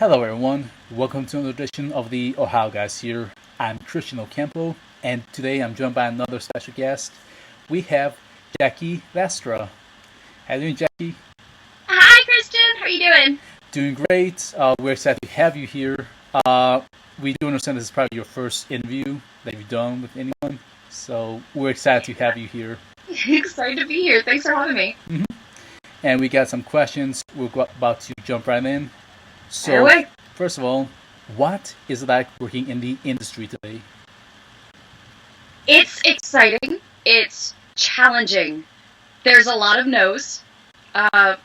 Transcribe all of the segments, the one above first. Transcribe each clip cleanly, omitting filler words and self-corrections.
Hello, everyone. Welcome to another edition of the Ohio Guys here. I'm Christian Ocampo, and today I'm joined by another special guest. We have Jackie Lastra. How are you doing, Jackie? Hi, Kristen. How are you doing? Doing great. We're excited to have you here. We do understand this is probably your first interview that you've done with anyone, so we're excited to have you here. Excited to be here. Thanks for having me. And we got some questions. We're about to jump right in. Fire So, away. first of all, what is it like working in the industry today? It's exciting. It's challenging. There's a lot of no's, but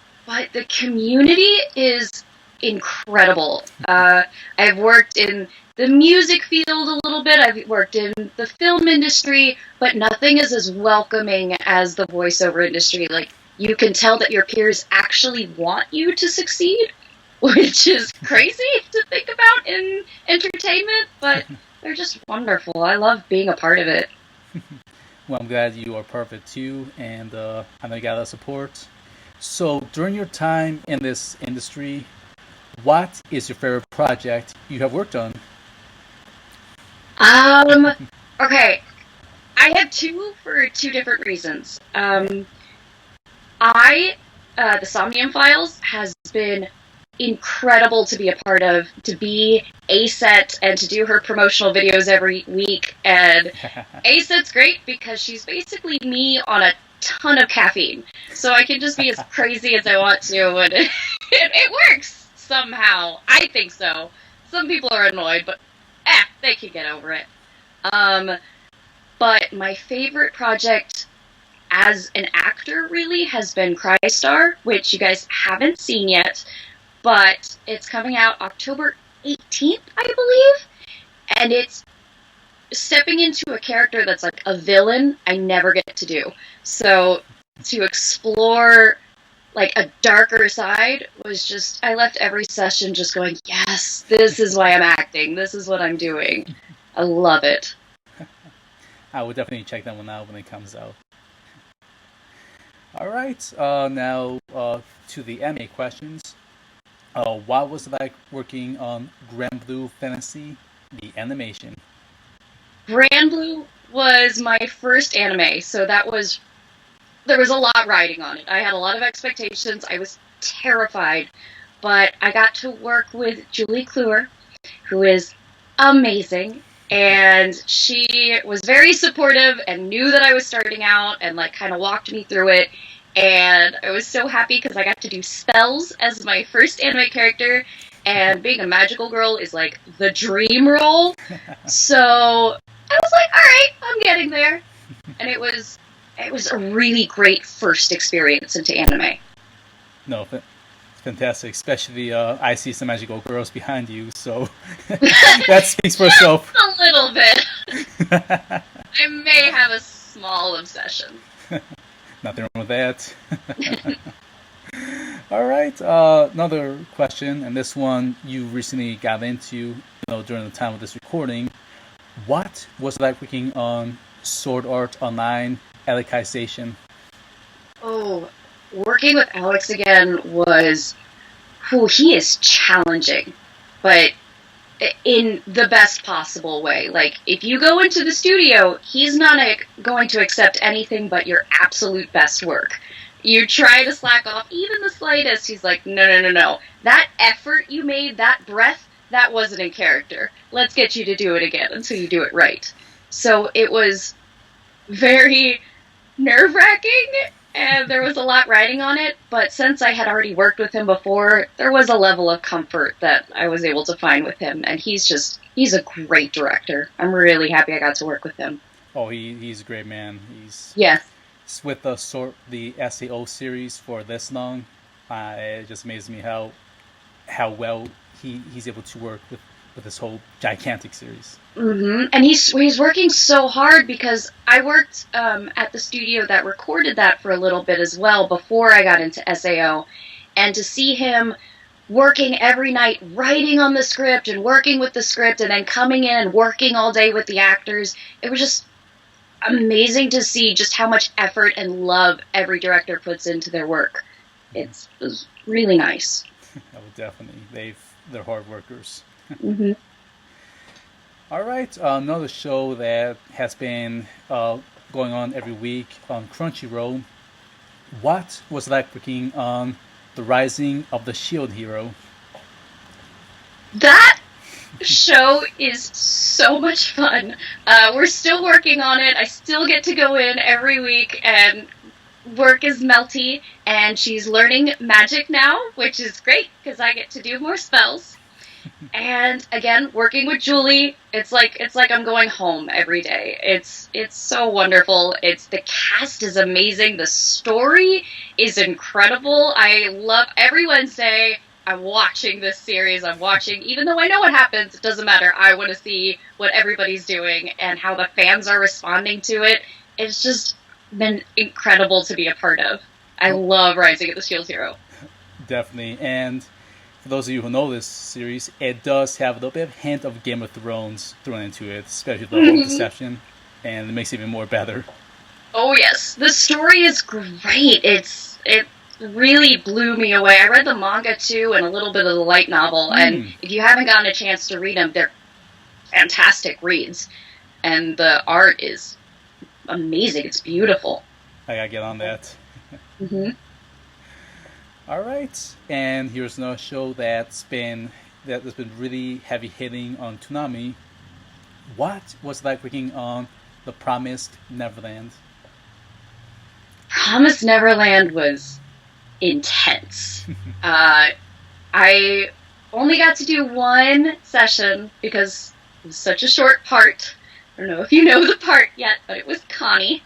the community is incredible. I've worked in the music field a little bit. I've worked in the film industry, but nothing is as welcoming as the voiceover industry. Like, you can tell that your peers actually want you to succeed, which is crazy to think about in entertainment, but they're just wonderful. I love being a part of it. Well, I'm glad you are part of it too, and I know you got a lot of support. So, during your time in this industry, what is your favorite project you have worked on? Okay, I have two for two different reasons. The Somnium Files has been incredible to be a part of, to be A-Set and to do her promotional videos every week. And A-Set's great because she's basically me on a ton of caffeine. So I can just be as crazy as I want to, and it works somehow. I think so. Some people are annoyed, but they can get over it. But my favorite project as an actor really has been Crystar, which you guys haven't seen yet. But it's coming out October 18th, I believe. And it's stepping into a character that's like a villain I never get to do. So to explore like a darker side was just, I left every session just going, yes, this is why I'm acting. This is what I'm doing. I love it. I will definitely check that one out when it comes out. All right, now to the anime questions. What was it like working on Grand Blue Fantasy, the animation? Grand Blue was my first anime, so there was a lot riding on it. I had a lot of expectations. I was terrified, but I got to work with Julie Kluwer, who is amazing, and she was very supportive and knew that I was starting out and like kind of walked me through it. And I was so happy because I got to do spells as my first anime character, and being a magical girl is like the dream role. So I was like, all right, I'm getting there. And it was a really great first experience into anime. No, it's fantastic. Especially, I see some magical girls behind you, so that speaks for itself. A little bit. I may have a small obsession. Nothing wrong with that. All right, another question, and this one you recently got into, during the time of this recording. What was it like working on Sword Art Online Alicization? Oh, working with Alex again was, he is challenging, but in the best possible way. Like, if you go into the studio, he's not going to accept anything but your absolute best work. You try to slack off even the slightest, he's like, no. That effort you made, that breath, that wasn't in character. Let's get you to do it again until you do it right. So it was very nerve-wracking, and there was a lot riding on it, but since I had already worked with him before, there was a level of comfort that I was able to find with him, and he's a great director. I'm really happy I got to work with him. Oh, he's a great man. Yes. With the SAO series for this long. It just amazes me how well he's able to work with this whole gigantic series. And he's working so hard because I worked at the studio that recorded that for a little bit as well before I got into SAO, and to see him working every night, writing on the script and working with the script, and then coming in and working all day with the actors, it was just amazing to see just how much effort and love every director puts into their work. It was really nice. Oh, definitely. they're hard workers. Hmm. All right, another show that has been going on every week on Crunchyroll. What was it like working on the Rising of the Shield Hero? That show is so much fun. We're still working on it. I still get to go in every week and work as Melty, and she's learning magic now, which is great because I get to do more spells. And again, working with Julie, it's like I'm going home every day. It's so wonderful. The cast is amazing. The story is incredible. I love every Wednesday. I'm watching this series. I'm watching, even though I know what happens, it doesn't matter. I want to see what everybody's doing and how the fans are responding to it. It's just been incredible to be a part of. I love Rising of the Shield Hero. Definitely. And for those of you who know this series, it does have a little bit of hint of Game of Thrones thrown into it, especially the whole deception, and it makes it even more better. Oh yes, the story is great. It really blew me away. I read the manga too and a little bit of the light novel, and if you haven't gotten a chance to read them, they're fantastic reads, and the art is amazing. It's beautiful. I gotta get on that. Hmm. All right, and here's another show that's been really heavy hitting on Toonami. What was it like working on The Promised Neverland? Promised Neverland was intense. I only got to do one session because it was such a short part. I don't know if you know the part yet, but it was Connie.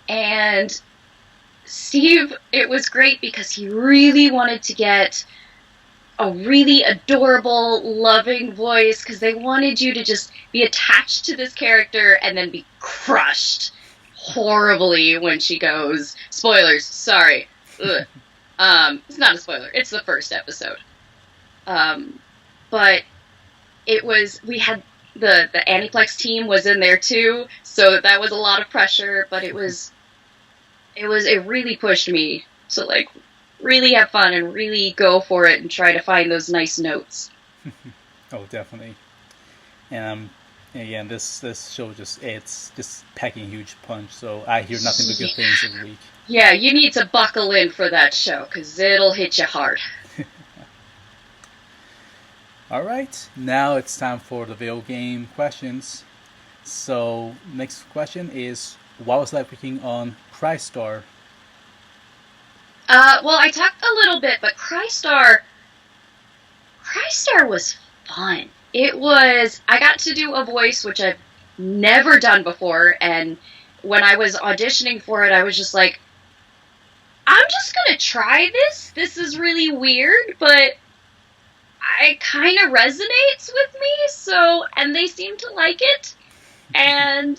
And Steve, it was great because he really wanted to get a really adorable, loving voice because they wanted you to just be attached to this character and then be crushed horribly when she goes. Spoilers, sorry. Ugh. It's not a spoiler. It's the first episode. But we had the Aniplex team was in there too, so that was a lot of pressure, but it really pushed me to like really have fun and really go for it and try to find those nice notes. Oh, definitely. And again, this show it's just packing a huge punch. So I hear nothing but good things every week. Yeah, you need to buckle in for that show because it'll hit you hard. All right, now it's time for the video game questions. So next question is, what was like working on Crystar? Well, I talked a little bit, but Crystar was fun. I got to do a voice which I've never done before, and when I was auditioning for it, I was just like, I'm just gonna try this. This is really weird, but it kind of resonates with me, and they seem to like it, and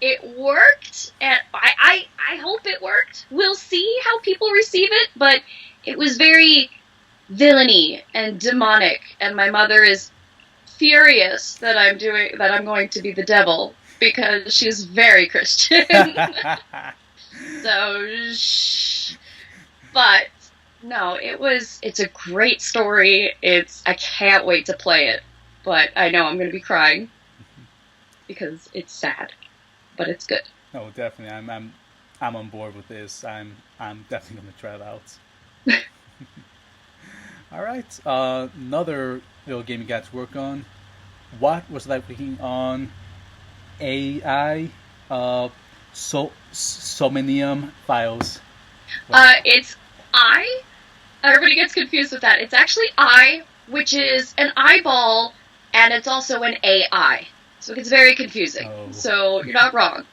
it worked, and I hope it worked. We'll see how people receive it, but it was very villainy and demonic, and my mother is furious that I'm going to be the devil because she's very Christian. But no, it's a great story. I can't wait to play it, but I know I'm going to be crying because it's sad, but it's good. No, definitely. I'm on board with this. I'm definitely going to try it out. All right. Another video game you got to work on. What was it like working on AI Somnium Files? It's I. Everybody gets confused with that. It's actually I, which is an eyeball, and it's also an AI. So it gets very confusing. Oh. So you're not wrong.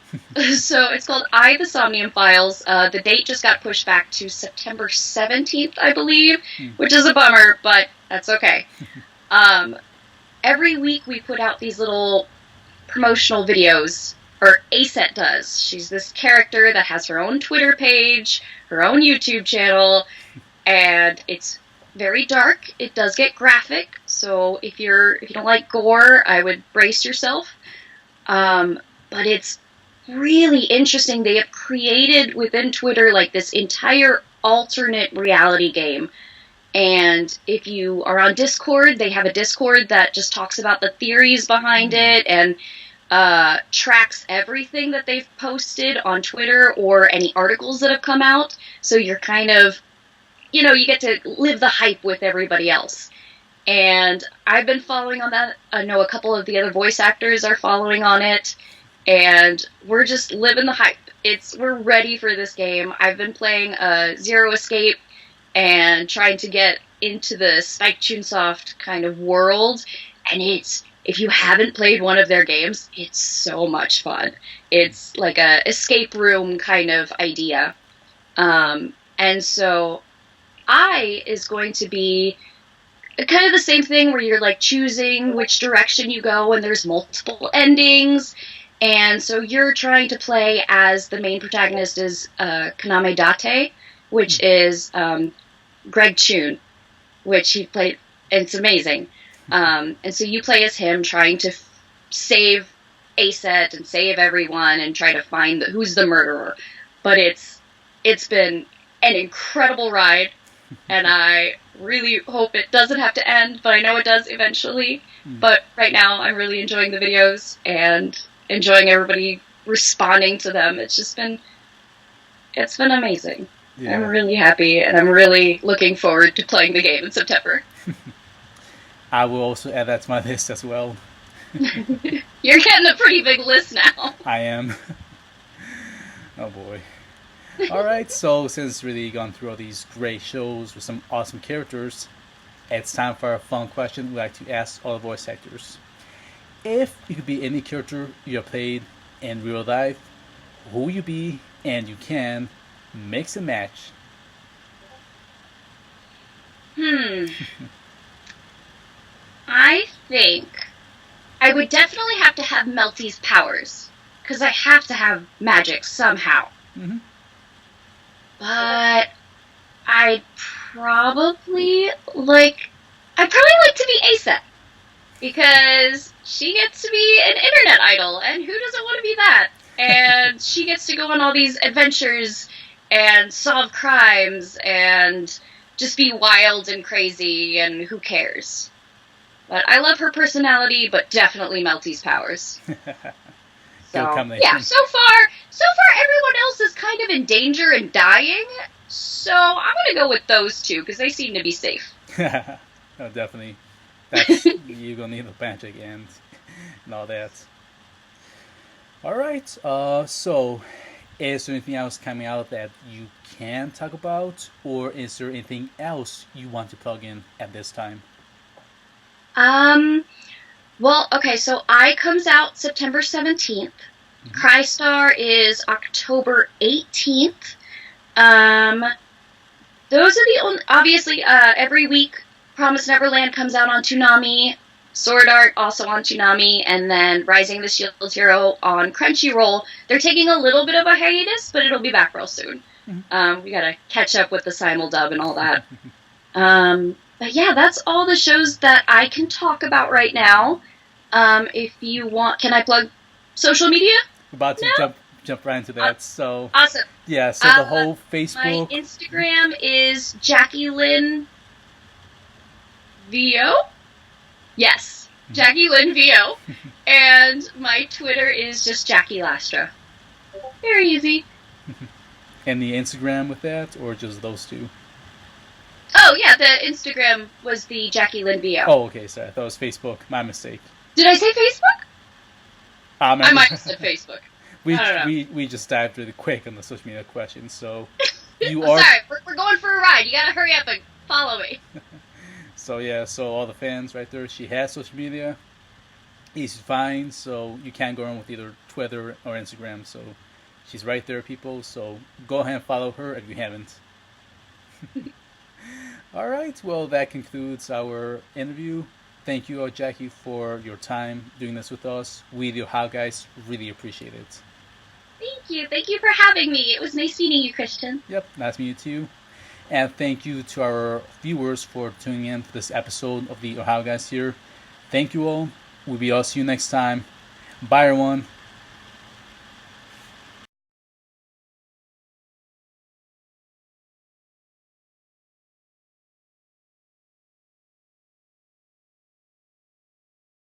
So it's called I, the Somnium Files. The date just got pushed back to September 17th, I believe, which is a bummer, but that's okay. Every week we put out these little promotional videos, or Aset does. She's this character that has her own Twitter page, her own YouTube channel, and it's very dark. It does get graphic, so if you don't like gore, I would brace yourself. But it's really interesting. They have created within Twitter like this entire alternate reality game, And if you are on Discord, they have a Discord that just talks about the theories behind it and tracks everything that they've posted on Twitter or any articles that have come out. So you're kind of, you get to live the hype with everybody else. And I've been following on that. I know a couple of the other voice actors are following on it. And we're just living the hype. We're ready for this game. I've been playing Zero Escape and trying to get into the Spike Chunsoft kind of world. And if you haven't played one of their games, it's so much fun. It's like a escape room kind of idea. And so I is going to be kind of the same thing where you're like choosing which direction you go and there's multiple endings. And so you're trying to play as the main protagonist is Kaname Date, which is Greg Chun, which he played. It's amazing. And so you play as him trying to save Aset and save everyone and try to find who's the murderer. But it's been an incredible ride, and I really hope it doesn't have to end, but I know it does eventually. But right now I'm really enjoying the videos and enjoying everybody responding to them. It's been amazing. Yeah. I'm really happy, and I'm really looking forward to playing the game in September. I will also add that to my list as well. You're getting a pretty big list now. I am. Oh boy. Alright, so since really gone through all these great shows with some awesome characters, it's time for a fun question we like to ask all the voice actors. If you could be any character you have played in real life, who will you be? And you can mix and match. I think I would definitely have to have Melty's powers, because I have to have magic somehow. Mm-hmm. But I'd probably like to be Aset, because she gets to be an internet idol, and who doesn't want to be that? And she gets to go on all these adventures and solve crimes and just be wild and crazy, and who cares? But I love her personality, but definitely Melty's powers. So yeah, so far everyone else is kind of in danger and dying, so I'm gonna go with those two because they seem to be safe. No, definitely. That's you're gonna need the magic and all that. All right. So is there anything else coming out that you can talk about, or is there anything else you want to plug in at this time? Well, okay, so I comes out September 17th. Mm-hmm. Crystar is October 18th. Those are the only, obviously, every week, Promised Neverland comes out on Toonami, Sword Art also on Toonami, and then Rising of the Shield Hero on Crunchyroll. They're taking a little bit of a hiatus, but it'll be back real soon. Mm-hmm. We gotta catch up with the simul-dub and all that. But yeah, that's all the shows that I can talk about right now. If you want, can I plug social media? About to jump right into that. So awesome. Yeah, so the whole Facebook. My Instagram is Jackie Lynn VO. Yes, Jackie Lynn VO. And my Twitter is just Jackie Lastra. Very easy. And the Instagram with that, or just those two? Oh, yeah, the Instagram was the Jackie Lynn VO. Oh, okay, sorry. I thought it was Facebook. My mistake. Did I say Facebook? I might have said Facebook. We just dived really quick on the social media questions, so you are... Sorry, we're going for a ride. You gotta hurry up and follow me. So yeah, so all the fans right there, she has social media. Easy to find, so you can go on with either Twitter or Instagram, so she's right there, people, so go ahead and follow her if you haven't. Alright, well that concludes our interview. Thank you, Jackie, for your time doing this with us. We, the Ohio guys, really appreciate it. Thank you. Thank you for having me. It was nice meeting you, Christian. Yep, nice meeting you too. And thank you to our viewers for tuning in to this episode of the Ohio guys here. Thank you all. We'll see you next time. Bye, everyone.